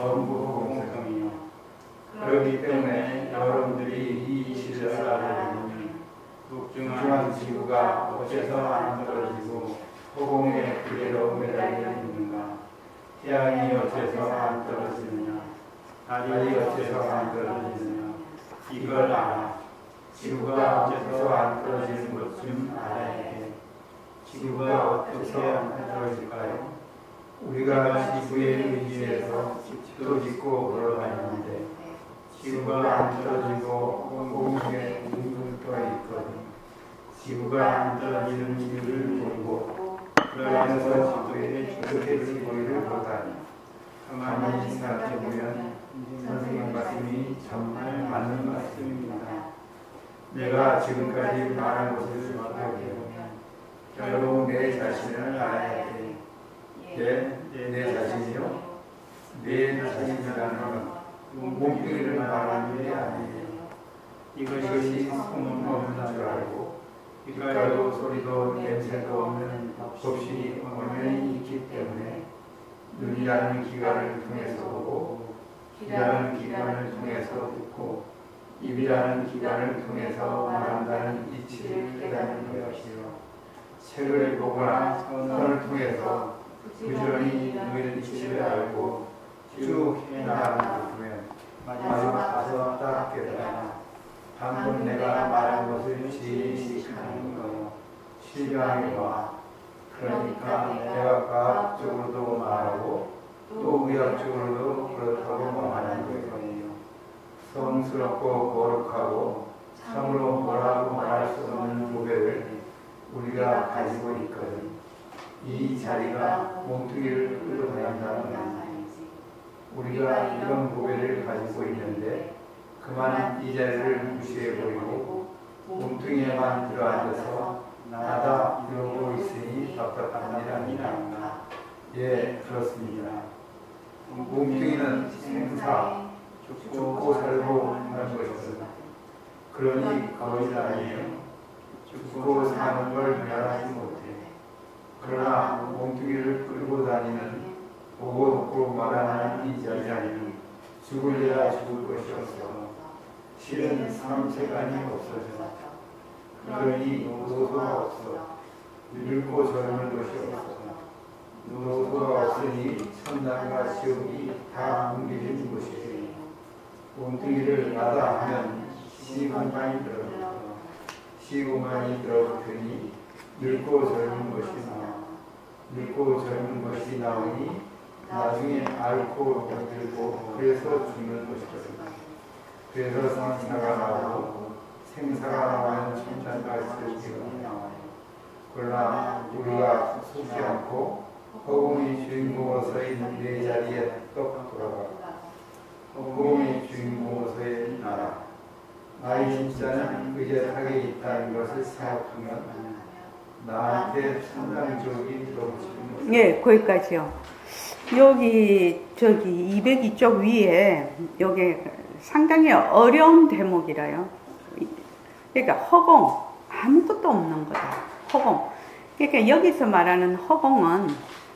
전부 공성이요. 그렇기 때문에 여러분들이 이 이치를 알아보니 북중한 지구가 어째서 안 떨어지고 허공에 그대로 매달려 있는가? 태양이 어째서 안 떨어지느냐? 달이 어째서 안 떨어지느냐? 이걸 알아. 지구가 어째서 안 떨어지는 것 좀 알아야 해. 지구가 어떻게 안 떨어질까요? 우리가 지구에 의지해서 집도 짓고 걸어다니는데 지구가 안 떨어지고 공중에 둥둥 떠 있거든. 지구가 안 떨어지는 이유를 모르고 그러면서 지구에 그렇게 지구를 보다니 가만히 생각해보면 선생님 말씀이 정말 맞는 말씀입니다. 내가 지금까지 말한 것을 생각해보면 결국 내 자신을 알아야 돼. 내 자신이요? 내 자신이라는 건 몸뚱이를 말하는 게 아니에요. 이것이 소문 없는 줄 알고 빛깔도 소리도 냄새도 없는 법칙이 엄연히 있기 때문에 눈이라는 기관을 통해서 보고 귀라는 기관을 통해서 듣고 입이라는 기관을 통해서 말한다는 이치를 깨닫는 것이요. 책을 보거나 선을 통해서 부지런히 누의 이치를 알고 쭉 해나가는 보면 마지막 가서 딱 깨달아 방금 내가 말한 것을 지식하는 거요. 실감이 와. 그러니까 내가 과학적으로도 말하고 또 의학적으로도 그렇다고 말하는 거예요. 성스럽고 거룩하고 참으로 뭐라고 말할 수 없는 보배를 우리가 가지고 있거든. 이 자리가 몸뚱이를 끌고 다닌다는 말이지. 우리가 이런 보배를 가지고 있는데 그만 이 자리를 무시해버리고 몸뚱이에만 들어앉아서 나다 이러고 있으니 답답한 일 아니라. 예, 그렇습니다. 몸뚱이는 생사, 죽고 살고 하는 것이다. 그러니 거짓 아니에요. 죽고 사는 걸 멸하지 못해. 그러나 몸뚱이를 끌고 다니는 보고 듣고 말하는 이 자리는 죽을래야 죽을 것이 없어. 실은 삼세간이 없어져. 그러니 노소가 없어. 늙고 젊은 것이 없어. 노소가 없으니 천당과 지옥이 다 뭉개진 곳이지. 몸뚱이를 나다 하면 시공간이 들어붙어. 시공간이 들어붙으니 늙고 젊은 것이 나와. 늙고 젊은 것이 나오니 나중에 앓고 병들고 그래서 죽는 것이거든. 그래서 생사가 나오고 생사가 나오면 천당과 지옥이 나와요. 그러나 우리가 속지 않고 허공이 주인공으로 서 있는 내 자리에 떡 돌아가. 허공이 주인공으로 서 있는 나라. 나의 진짜는 의젓하게 있다는 것을 생각하면 나한테 천당 지옥이 들어오시는 거죠. 예, 거기까지요. 여기 202쪽 위에 여기 상당히 어려운 대목이라요. 그러니까 허공, 아무것도 없는 거다. 허공. 그러니까 여기서 말하는 허공은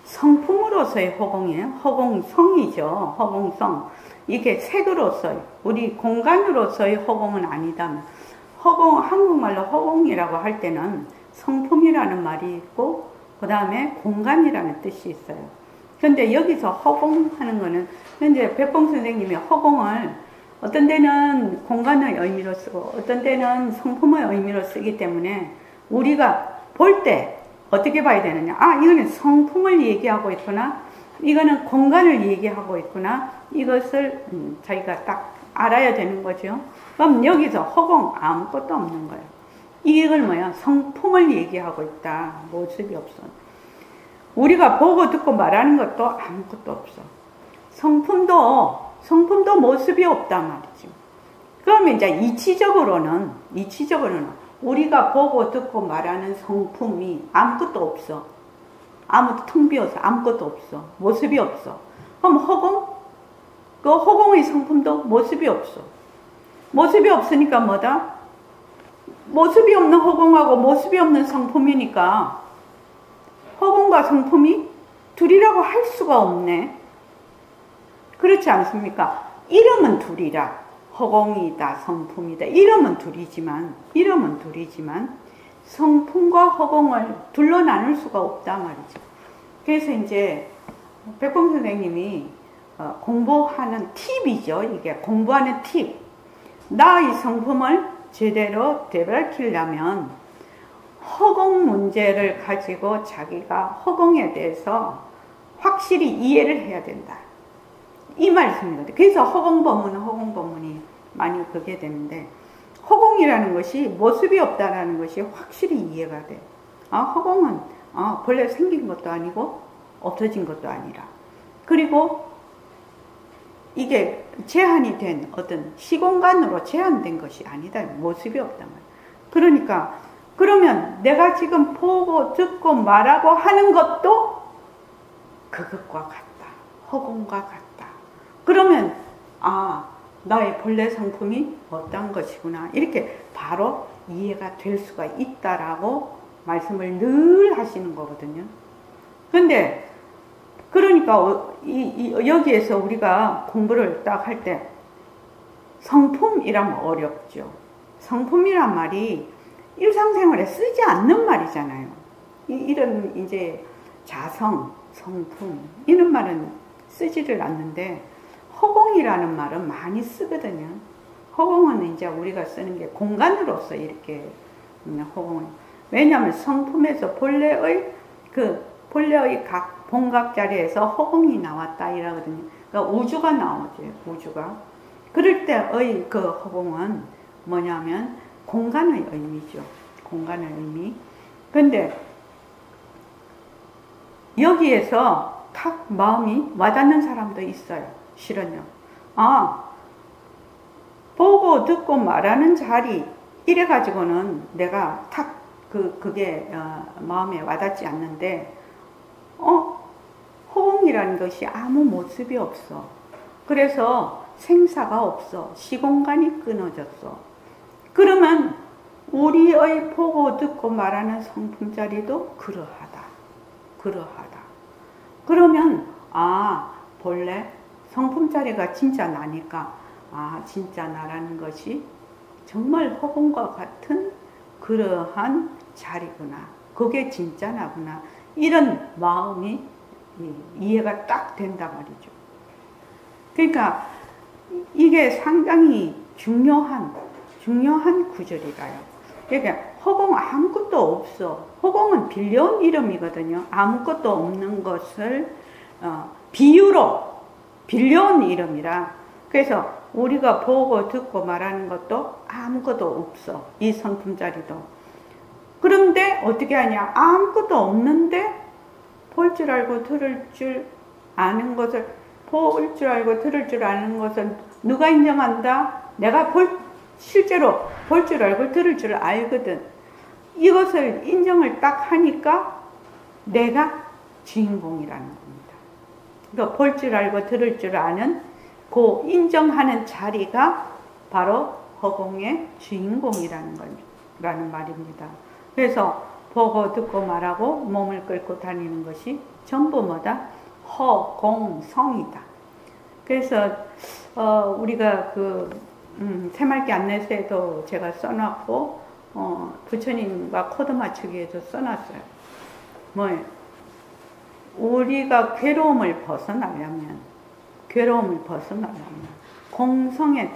성품으로서의 허공이에요. 허공성이죠. 허공성. 이게 색으로서의, 우리 공간으로서의 허공은 아니다. 허공, 한국말로 허공이라고 할 때는 성품이라는 말이 있고 그 다음에 공간이라는 뜻이 있어요. 근데 여기서 허공하는 거는 현재 백봉 선생님이 허공을 어떤 때는 공간의 의미로 쓰고 어떤 때는 성품의 의미로 쓰기 때문에 우리가 볼 때 어떻게 봐야 되느냐. 아, 이거는 성품을 얘기하고 있구나. 이거는 공간을 얘기하고 있구나. 이것을 자기가 딱 알아야 되는 거죠. 그럼 여기서 허공 아무것도 없는 거예요. 이걸 뭐야? 성품을 얘기하고 있다. 모습이 없어. 우리가 보고 듣고 말하는 것도 아무것도 없어. 성품도 모습이 없단 말이지. 그러면 이제 이치적으로는 우리가 보고 듣고 말하는 성품이 아무것도 없어. 텅 비어서 아무것도 없어. 모습이 없어. 그럼 허공? 그 허공의 성품도 모습이 없어. 모습이 없으니까 뭐다? 모습이 없는 허공하고 모습이 없는 성품이니까 허공과 성품이 둘이라고 할 수가 없네. 그렇지 않습니까? 이름은 둘이라. 허공이다, 성품이다. 이름은 둘이지만 성품과 허공을 둘로 나눌 수가 없다 말이죠. 그래서 이제 백범 선생님이 공부하는 팁이죠. 이게 공부하는 팁. 나의 성품을 제대로 되돌리려면 허공 문제를 가지고 자기가 허공에 대해서 확실히 이해를 해야 된다. 이 말씀이거든요. 그래서 허공법문이 많이 그게 되는데, 허공이라는 것이 모습이 없다라는 것이 확실히 이해가 돼. 허공은 본래 생긴 것도 아니고 없어진 것도 아니라, 그리고 이게 제한이 된 어떤 시공간으로 제한된 것이 아니다. 모습이 없단 말이야. 그러니까 그러면 내가 지금 보고 듣고 말하고 하는 것도 그것과 같다. 허공과 같다. 그러면 나의 본래 성품이 어떤 것이구나, 이렇게 바로 이해가 될 수가 있다라고 말씀을 늘 하시는 거거든요. 근데 그러니까 여기에서 우리가 공부를 딱 할 때 성품이라면 어렵죠. 성품이란 말이 일상생활에 쓰지 않는 말이잖아요. 이런 이제 자성, 성품 이런 말은 쓰지를 않는데, 허공이라는 말은 많이 쓰거든요. 허공은 이제 우리가 쓰는 게 공간으로서 이렇게 허공을. 왜냐하면 성품에서 본래의 각 본각자리에서 허공이 나왔다 이러거든요. 그러니까 우주가 나오죠. 우주가. 그럴 때의 그 허공은 뭐냐면 공간의 의미죠. 공간의 의미. 근데 여기에서 탁 마음이 와닿는 사람도 있어요. 실은요. 보고 듣고 말하는 자리 이래가지고는 내가 탁 그게 마음에 와닿지 않는데, 허공이라는 것이 아무 모습이 없어. 그래서 생사가 없어. 시공간이 끊어졌어. 그러면 우리의 보고 듣고 말하는 성품자리도 그러하다. 그러면 본래 성품자리가 진짜 나니까 진짜 나라는 것이 정말 허공과 같은 그러한 자리구나. 그게 진짜 나구나. 이런 마음이 이해가 딱 된단 말이죠. 그러니까 이게 상당히 중요한 구절이라요. 그러니까 허공 아무것도 없어. 허공은 빌려온 이름이거든요. 아무것도 없는 것을 비유로 빌려온 이름이라. 그래서 우리가 보고 듣고 말하는 것도 아무것도 없어. 이 성품자리도. 그런데 어떻게 하냐? 아무것도 없는데 볼 줄 알고 들을 줄 아는 것을, 볼 줄 알고 들을 줄 아는 것을 누가 인정한다? 내가 실제로 볼 줄 알고 들을 줄 알거든. 이것을 인정을 딱 하니까 내가 주인공이라는 겁니다. 그러니까 볼 줄 알고 들을 줄 아는 그 인정하는 자리가 바로 허공의 주인공이라는 거라는 말입니다. 그래서 보고 듣고 말하고 몸을 끌고 다니는 것이 전부 뭐다? 허공성이다. 그래서 우리가 새말기 안내서에도 제가 써놨고 부처님과 코드 맞추기에도 써놨어요. 우리가 괴로움을 벗어나려면 공성에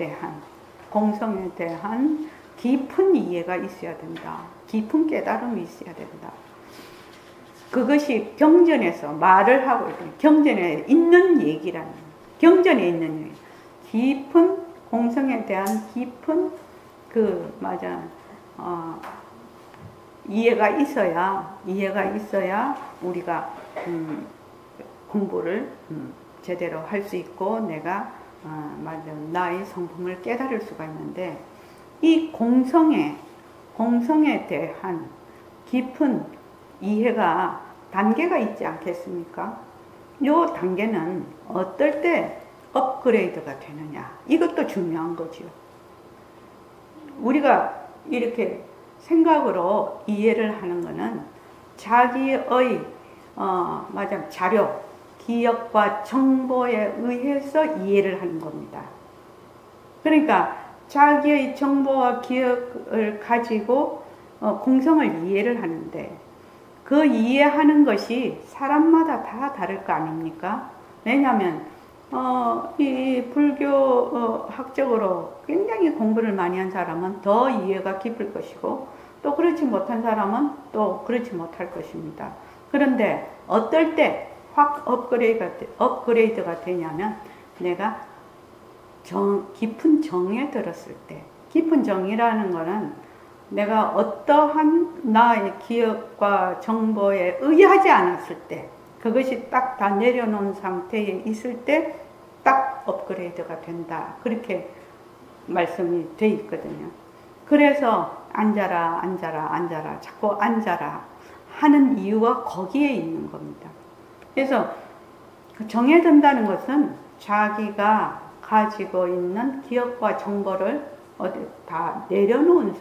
대한 깊은 이해가 있어야 된다. 깊은 깨달음이 있어야 된다. 그것이 경전에서 말을 하고 있는, 경전에 있는 얘기라는, 경전에 있는 얘기. 깊은 공성에 대한 깊은 이해가 있어야 우리가 공부를 제대로 할 수 있고 내가 나의 성품을 깨달을 수가 있는데, 이 공성에 대한 깊은 이해가 단계가 있지 않겠습니까? 이 단계는 어떨 때 업그레이드가 되느냐, 이것도 중요한 거죠. 우리가 이렇게 생각으로 이해를 하는 것은 자기의 자료, 기억과 정보에 의해서 이해를 하는 겁니다. 그러니까 자기의 정보와 기억을 가지고 공성을 이해를 하는데 그 이해하는 것이 사람마다 다 다를 거 아닙니까? 왜냐하면 이 불교 학적으로 굉장히 공부를 많이 한 사람은 더 이해가 깊을 것이고 또 그렇지 못한 사람은 또 그렇지 못할 것입니다. 그런데 어떨 때 확 업그레이드가 되냐면 내가 깊은 정에 들었을 때, 깊은 정이라는 거는 내가 어떠한 나의 기억과 정보에 의하지 않았을 때, 그것이 딱 다 내려놓은 상태에 있을 때 딱 업그레이드가 된다. 그렇게 말씀이 돼 있거든요. 그래서 앉아라, 앉아라, 앉아라, 자꾸 앉아라 하는 이유가 거기에 있는 겁니다. 그래서 정해든다는 것은 자기가 가지고 있는 기억과 정보를 다 내려놓은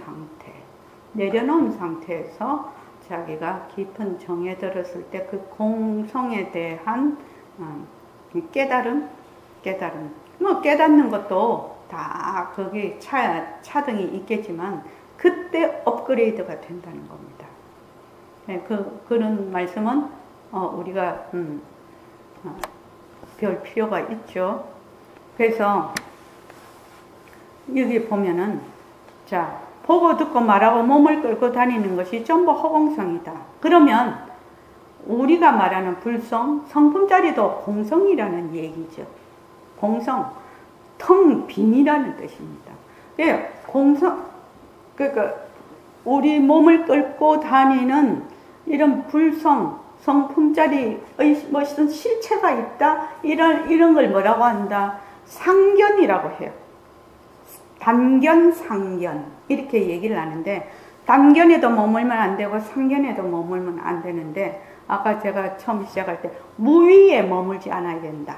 상태에서 자기가 깊은 정에 들었을 때 그 공성에 대한 깨달음, 뭐 깨닫는 것도 다 거기 차등이 있겠지만 그때 업그레이드가 된다는 겁니다. 네, 그런 말씀은 우리가 별 필요가 있죠. 그래서 여기 보면은 자 보고 듣고 말하고 몸을 끌고 다니는 것이 전부 허공성이다. 그러면 우리가 말하는 불성, 성품자리도 공성이라는 얘기죠. 공성, 텅 빈이라는 뜻입니다. 예, 공성, 그러니까 우리 몸을 끌고 다니는 이런 불성, 성품자리의 무슨 실체가 있다? 이런 걸 뭐라고 한다? 상견이라고 해요. 단견, 상견 이렇게 얘기를 하는데 단견에도 머물면 안 되고 상견에도 머물면 안 되는데 아까 제가 처음 시작할 때 무위에 머물지 않아야 된다.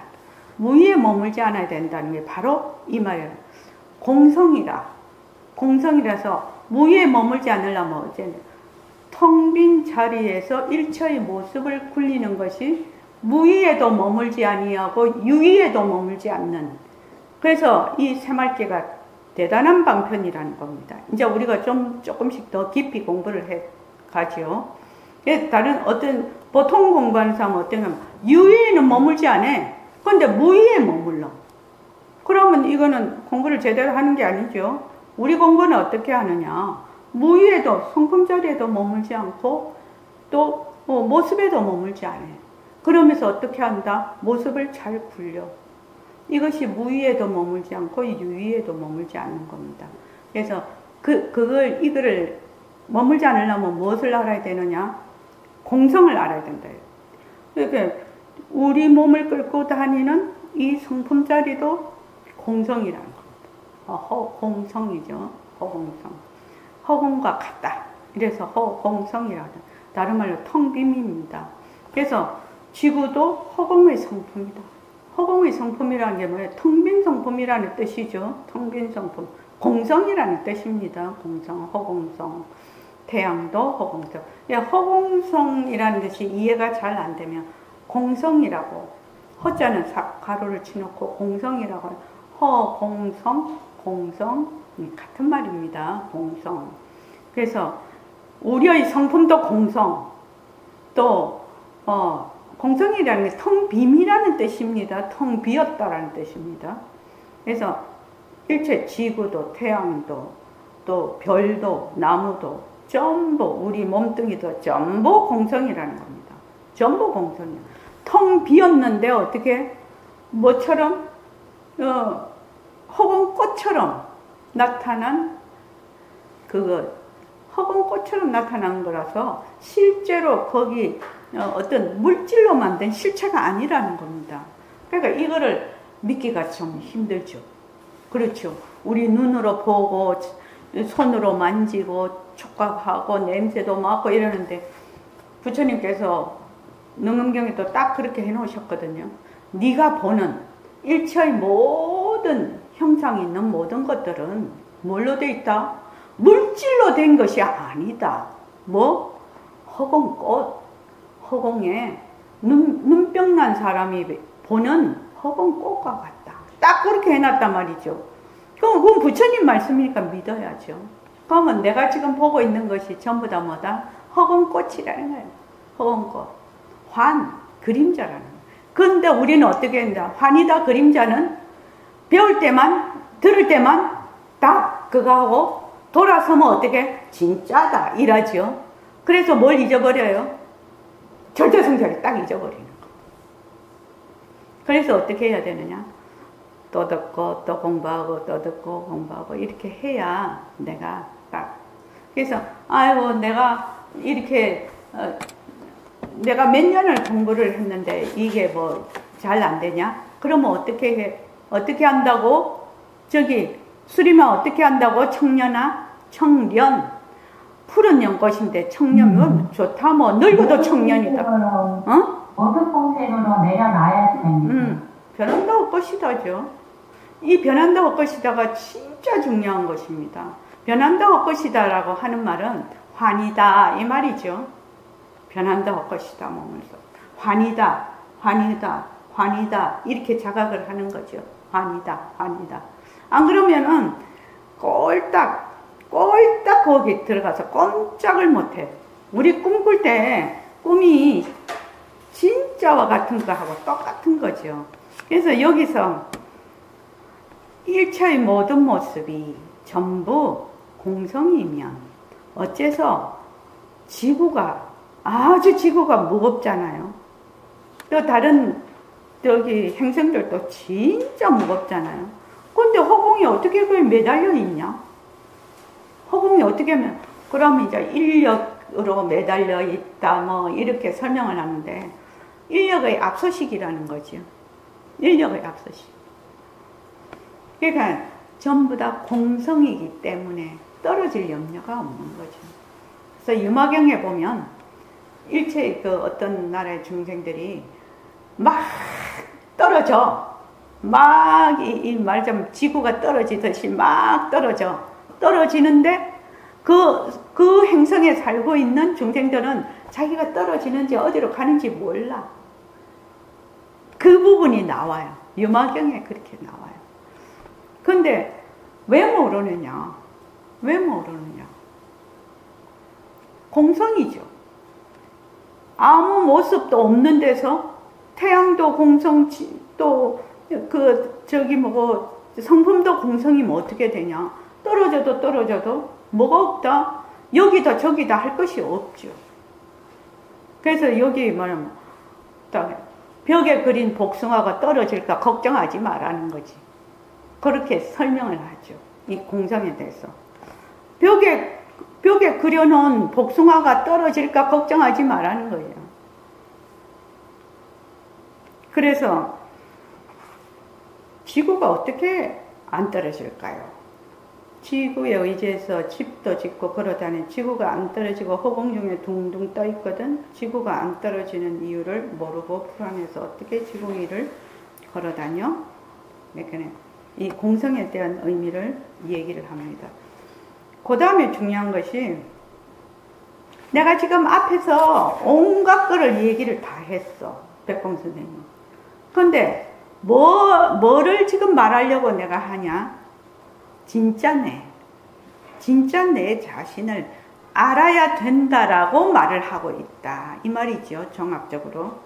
무위에 머물지 않아야 된다는 게 바로 이 말이에요. 공성이라서 무위에 머물지 않으려면 어째 텅 빈 자리에서 일처의 모습을 굴리는 것이 무위에도 머물지 아니하고 유위에도 머물지 않는 그래서 이 새말개가 대단한 방편이라는 겁니다. 이제 우리가 조금씩 더 깊이 공부를 해 가죠. 다른 보통 공부하는 사람은 어떤가 유위에는 머물지 않아. 그런데 무위에 머물러. 그러면 이거는 공부를 제대로 하는 게 아니죠. 우리 공부는 어떻게 하느냐. 무위에도 성품자리에도 머물지 않고 또 모습에도 머물지 않아. 그러면서 어떻게 한다? 모습을 잘 굴려. 이것이 무위에도 머물지 않고 유위에도 머물지 않는 겁니다. 그래서 이거를 머물지 않으려면 무엇을 알아야 되느냐? 공성을 알아야 된다. 그러니까 우리 몸을 끌고 다니는 이 성품자리도 공성이라는 겁니다. 허공성이죠. 허공성. 허공과 같다. 이래서 허공성이라고 합니다. 다른 말로 텅빔입니다. 그래서 지구도 허공의 성품이다. 허공의 성품이라는 게 뭐예요? 텅빈 성품이라는 뜻이죠. 텅빈 성품. 공성이라는 뜻입니다. 공성, 허공성. 태양도 허공성. 허공성이라는 것이 이해가 잘 안 되면 공성이라고 허자는 가로를 치놓고 공성이라고 해요. 허공성, 공성 같은 말입니다. 공성. 그래서 우리의 성품도 공성. 또 공성이라는 게 텅 빔이라는 뜻입니다. 텅 비었다라는 뜻입니다. 그래서 일체 지구도 태양도 또 별도 나무도 전부 우리 몸뚱이도 전부 공성이라는 겁니다. 전부 공성이야. 텅 비었는데 어떻게 뭐처럼 허공꽃처럼 나타난 허공꽃처럼 나타난 거라서 실제로 거기 어떤 물질로 만든 실체가 아니라는 겁니다. 그러니까 이거를 믿기가 좀 힘들죠. 그렇죠. 우리 눈으로 보고 손으로 만지고 촉각하고 냄새도 맡고 이러는데 부처님께서 능엄경에도 딱 그렇게 해놓으셨거든요. 네가 보는 일체의 모든 형상이 있는 모든 것들은 뭘로 돼 있다? 물질로 된 것이 아니다. 뭐? 허공꽃. 허공에 눈병 난 사람이 보는 허공 꽃과 같다. 딱 그렇게 해놨단 말이죠. 그건 부처님 말씀이니까 믿어야죠. 그러면 내가 지금 보고 있는 것이 전부 다 뭐다? 허공꽃이라는 거예요. 허공꽃. 환, 그림자라는 거예요. 그런데 우리는 어떻게 한다? 환이다, 그림자는 배울 때만, 들을 때만 딱 그거 하고 돌아서면 어떻게? 진짜다. 이러죠. 그래서 뭘 잊어버려요? 절대성자를 딱 잊어버리는 거. 그래서 어떻게 해야 되느냐? 또 듣고 또 공부하고 또 듣고 공부하고 이렇게 해야 내가 딱. 그래서 아이고 내가 이렇게 내가 몇 년을 공부를 했는데 이게 뭐 잘 안 되냐? 그러면 어떻게 해? 어떻게 한다고? 저기 수리만 어떻게 한다고? 청년아? 청년. 푸른 연꽃인데 청년은 좋다. 뭐 늙어도 청년이다. 어? 어두공색으로 내려놔야 됩니다. 변한다고 것이다죠. 이 변한다고 것이다가 진짜 중요한 것입니다. 변한다고 것이다라고 하는 말은 환이다 이 말이죠. 변한다고 것이다 몸에서 환이다, 환이다, 환이다 이렇게 자각을 하는 거죠. 환이다, 환이다. 안 그러면은 꼴딱 거기 들어가서 꼼짝을 못해. 우리 꿈꿀 때 꿈이 진짜와 같은 거하고 똑같은 거죠. 그래서 여기서 1차의 모든 모습이 전부 공성이면 어째서 아주 지구가 무겁잖아요. 또 다른 저기 행성들도 진짜 무겁잖아요. 근데 허공이 어떻게 거기 매달려 있냐? 허공이 어떻게 하면 그러면 이제 인력으로 매달려 있다 뭐 이렇게 설명을 하는데 인력의 압소식이라는 거죠. 인력의 압소식. 그러니까 전부 다 공성이기 때문에 떨어질 염려가 없는 거죠. 그래서 유마경에 보면 일체 그 어떤 나라의 중생들이 막 떨어져. 막 이 말하자면 지구가 떨어지듯이 막 떨어지는데 그 행성에 살고 있는 중생들은 자기가 떨어지는지 어디로 가는지 몰라. 그 부분이 나와요. 유마경에 그렇게 나와요. 근데 왜 모르느냐? 공성이죠. 아무 모습도 없는 데서 태양도 공성, 또 성품도 공성이면 어떻게 되냐? 떨어져도 뭐가 없다? 여기다 저기다 할 것이 없죠. 그래서 여기 말하면 벽에 그린 복숭아가 떨어질까 걱정하지 말라는 거지. 그렇게 설명을 하죠. 이 공성에 대해서. 벽에 그려놓은 복숭아가 떨어질까 걱정하지 말라는 거예요. 그래서 지구가 어떻게 안 떨어질까요? 지구에 의지해서 집도 짓고 그러다니 지구가 안 떨어지고 허공 중에 둥둥 떠 있거든. 지구가 안 떨어지는 이유를 모르고 불안해서 어떻게 지구 위를 걸어다녀? 이 공성에 대한 의미를 얘기를 합니다. 그 다음에 중요한 것이 내가 지금 앞에서 온갖 거를 얘기를 다 했어. 백봉 선생님. 근데 뭐를 지금 말하려고 내가 하냐? 진짜 내 자신을 알아야 된다라고 말을 하고 있다. 이 말이죠. 종합적으로.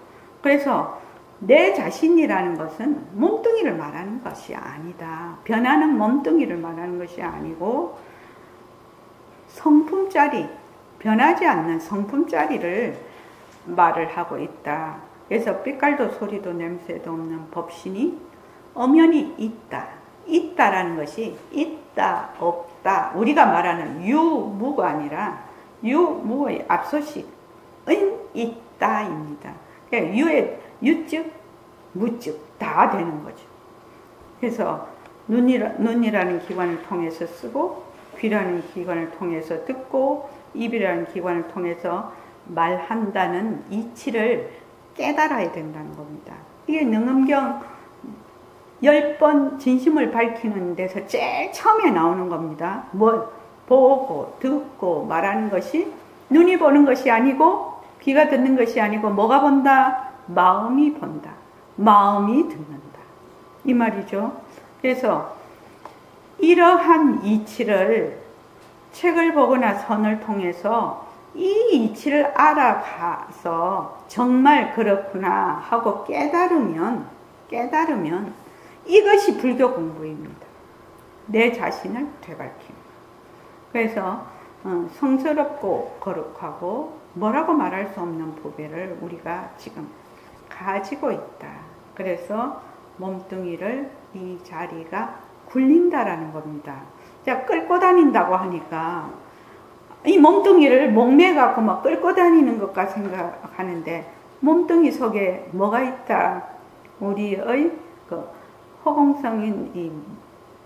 그래서 내 자신이라는 것은 몸뚱이를 말하는 것이 아니다. 변하는 몸뚱이를 말하는 것이 아니고 성품짜리, 변하지 않는 성품짜리를 말을 하고 있다. 그래서 빛깔도 소리도 냄새도 없는 법신이 엄연히 있다. 있다라는 것이 있다, 없다. 우리가 말하는 유무가 아니라 유무의 압소식, 있다입니다. 그러니까 유의 유즉, 무즉 다 되는 거죠. 그래서 눈이라는 기관을 통해서 쓰고 귀라는 기관을 통해서 듣고 입이라는 기관을 통해서 말한다는 이치를 깨달아야 된다는 겁니다. 이게 능엄경 10번 진심을 밝히는 데서 제일 처음에 나오는 겁니다. 뭘 보고 듣고 말하는 것이 눈이 보는 것이 아니고 귀가 듣는 것이 아니고 뭐가 본다? 마음이 본다. 마음이 듣는다. 이 말이죠. 그래서 이러한 이치를 책을 보거나 선을 통해서 이 이치를 알아가서 정말 그렇구나 하고 깨달으면 이것이 불교 공부입니다. 내 자신을 되밟힙니다. 그래서 성스럽고 거룩하고 뭐라고 말할 수 없는 보배를 우리가 지금 가지고 있다. 그래서 몸뚱이를 이 자리가 굴린다라는 겁니다. 자, 끌고 다닌다고 하니까 이 몸뚱이를 목매갖고 막 끌고 다니는 것과 생각하는데 몸뚱이 속에 뭐가 있다? 우리의 그 허공성인 이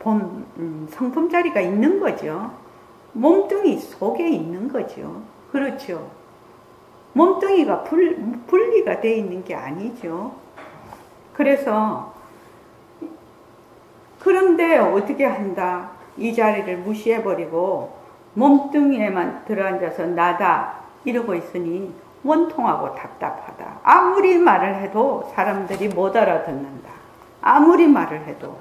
본 성품 자리가 있는 거죠. 몸뚱이 속에 있는 거죠. 그렇죠. 몸뚱이가 분리가 되어 있는 게 아니죠. 그래서 그런데 어떻게 한다? 이 자리를 무시해버리고 몸뚱이에만 들어앉아서 나다 이러고 있으니 원통하고 답답하다. 아무리 말을 해도 사람들이 못 알아듣는다. 아무리 말을 해도.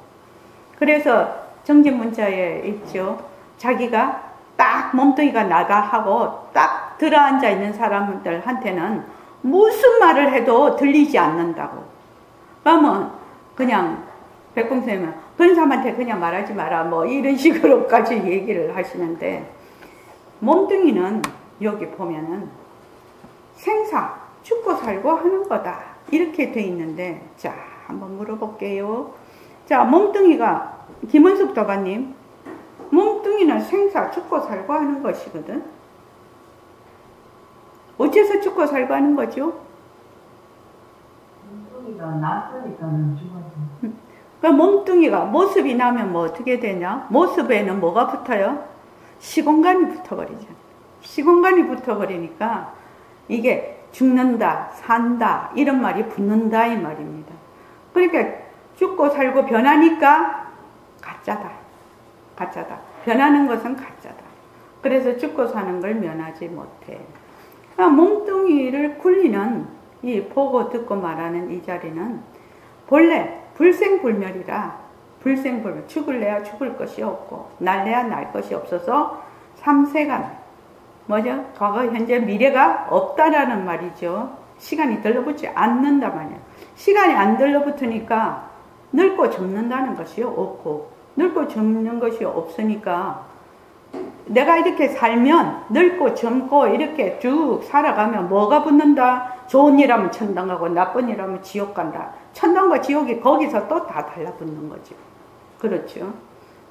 그래서 정진문자에 있죠. 자기가 딱 몸뚱이가 나다 하고 딱 들어앉아 있는 사람들한테는 무슨 말을 해도 들리지 않는다고. 그러면 그냥 백공선생님은 그런 사람한테 그냥 말하지 마라 뭐 이런 식으로까지 얘기를 하시는데, 몸뚱이는 여기 보면은 생사 죽고 살고 하는 거다 이렇게 돼 있는데, 자 한번 물어볼게요. 자, 몸뚱이가 김은숙 도가님, 몸뚱이는 생사 죽고 살고 하는 것이거든. 어째서 죽고 살고 하는 거죠? 몸뚱이가 낯서니까는 죽어지. 그러니까 몸뚱이가 모습이 나면 뭐 어떻게 되냐? 모습에는 뭐가 붙어요? 시공간이 붙어버리죠. 시공간이 붙어버리니까 이게 죽는다, 산다 이런 말이 붙는다 이 말입니다. 그러니까 죽고 살고 변하니까 가짜다. 가짜다. 변하는 것은 가짜다. 그래서 죽고 사는 걸 면하지 못해. 그러니까 몸뚱이를 굴리는 이 보고 듣고 말하는 이 자리는 본래 불생불멸이라, 불생불멸, 죽을래야 죽을 것이 없고 날래야 날 것이 없어서 삼세간 뭐죠? 과거 현재 미래가 없다라는 말이죠. 시간이 들러붙지 않는다 말이야. 시간이 안 들러붙으니까 늙고 젊는다는 것이 없고, 늙고 젊는 것이 없으니까 내가 이렇게 살면 늙고 젊고 이렇게 쭉 살아가면 뭐가 붙는다? 좋은 일 하면 천당 가고 나쁜 일 하면 지옥 간다. 천당과 지옥이 거기서 또 다 달라붙는 거죠. 그렇죠.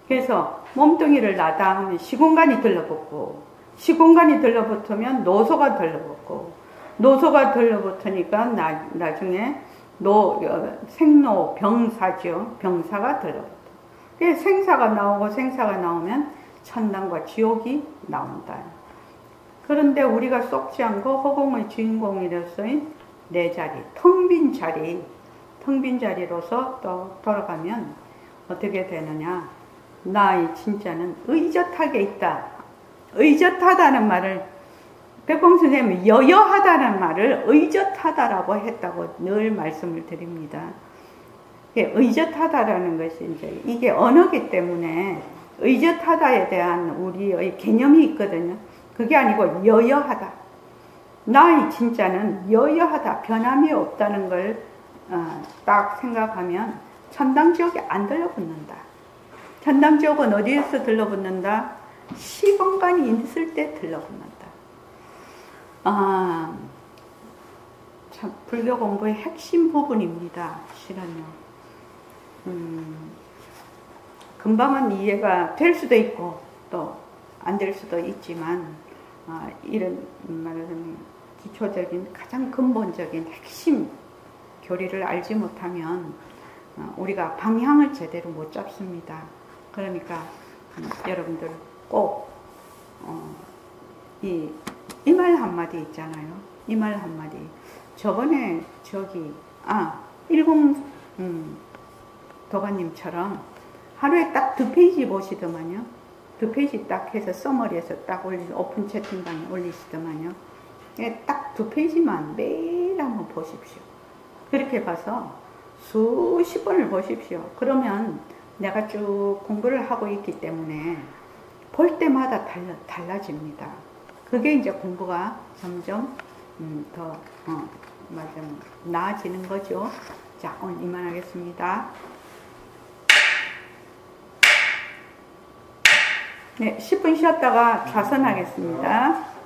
그래서 몸뚱이를 나다 하면 시공간이 들러붙고, 시공간이 들러붙으면 노소가 들러붙고, 노소가 들러붙으니까 나중에 생로 병사죠. 병사가 들러붙어. 그래서 생사가 나오고 생사가 나오면 천당과 지옥이 나온다. 그런데 우리가 쏙지 않고 허공의 주인공이로서의 내 자리, 텅 빈 자리, 텅 빈 자리로서 또 돌아가면 어떻게 되느냐? 나의 진짜는 의젓하게 있다. 의젓하다는 말을, 백봉 선생님은 여여하다는 말을 의젓하다라고 했다고 늘 말씀을 드립니다. 의젓하다라는 것이 이제 이게 언어기 때문에 의젓하다에 대한 우리의 개념이 있거든요. 그게 아니고 여여하다. 나의 진짜는 여여하다. 변함이 없다는 걸 딱 생각하면 천당지옥에 안 들러붙는다. 천당지옥은 어디에서 들러붙는다? 시공간이 있을 때 들러붙는다. 참 불교 공부의 핵심 부분입니다. 실은요. 금방은 이해가 될 수도 있고 또 안 될 수도 있지만, 이런 말하자면 기초적인 가장 근본적인 핵심 교리를 알지 못하면 우리가 방향을 제대로 못 잡습니다. 그러니까 여러분들 꼭 이 말 한마디 있잖아요. 이 말 한마디. 저번에 일공 도가님처럼 하루에 딱 2페이지 보시더만요. 2페이지 딱 해서 서머리에서 딱 오픈 채팅방에 올리시더만요. 딱 2페이지만 매일 한번 보십시오. 그렇게 봐서 수십 번을 보십시오. 그러면 내가 쭉 공부를 하고 있기 때문에 볼 때마다 달라집니다. 그게 이제 공부가 점점 더 나아지는 거죠. 자, 오늘 이만하겠습니다. 네, 10분 쉬었다가 좌선하겠습니다.